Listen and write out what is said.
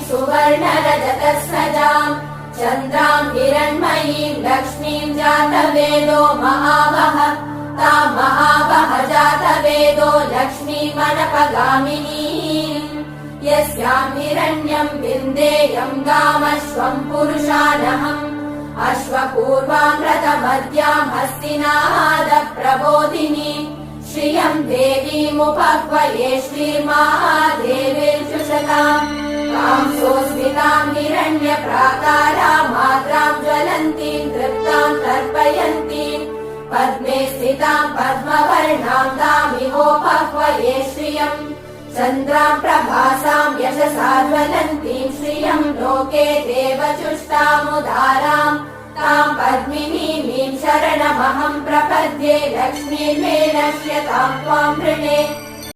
सुवर्णरजतस्रजाम् चन्द्राम् हिरण्मयीम् लक्ष्मीम् जातवेदो महावः ताम् महावः जातवेदो लक्ष्मीमनपगामिनीम् यस्याम् हिरण्यम् विन्देयम् गामश्वम् पुरुषानहम् अश्वपूर्वाम् रथमद्याम् हस्तिनादप्रबोधिनी श्रियम् देवीमुपह्वये श्रीर्महादेवीर्जुषताम् ताम् सोऽस्मिताम् हिरण्यप्राकाराम् मात्राम् ज्वलन्तीम् तृप्ताम् तर्पयन्तीम् पद्मे स्थिताम् पद्मवर्णाम् तामिहोपह्वये श्रियम् चन्द्राम् प्रभासाम् यशसा ज्वलन्तीम् श्रियम् लोके देवचुष्टामुदाराम् ताम् पद्मिनीमीम् शरणमहम् प्रपद्ये लक्ष्मीर्मे नश्यताम् त्वाम् वृणे।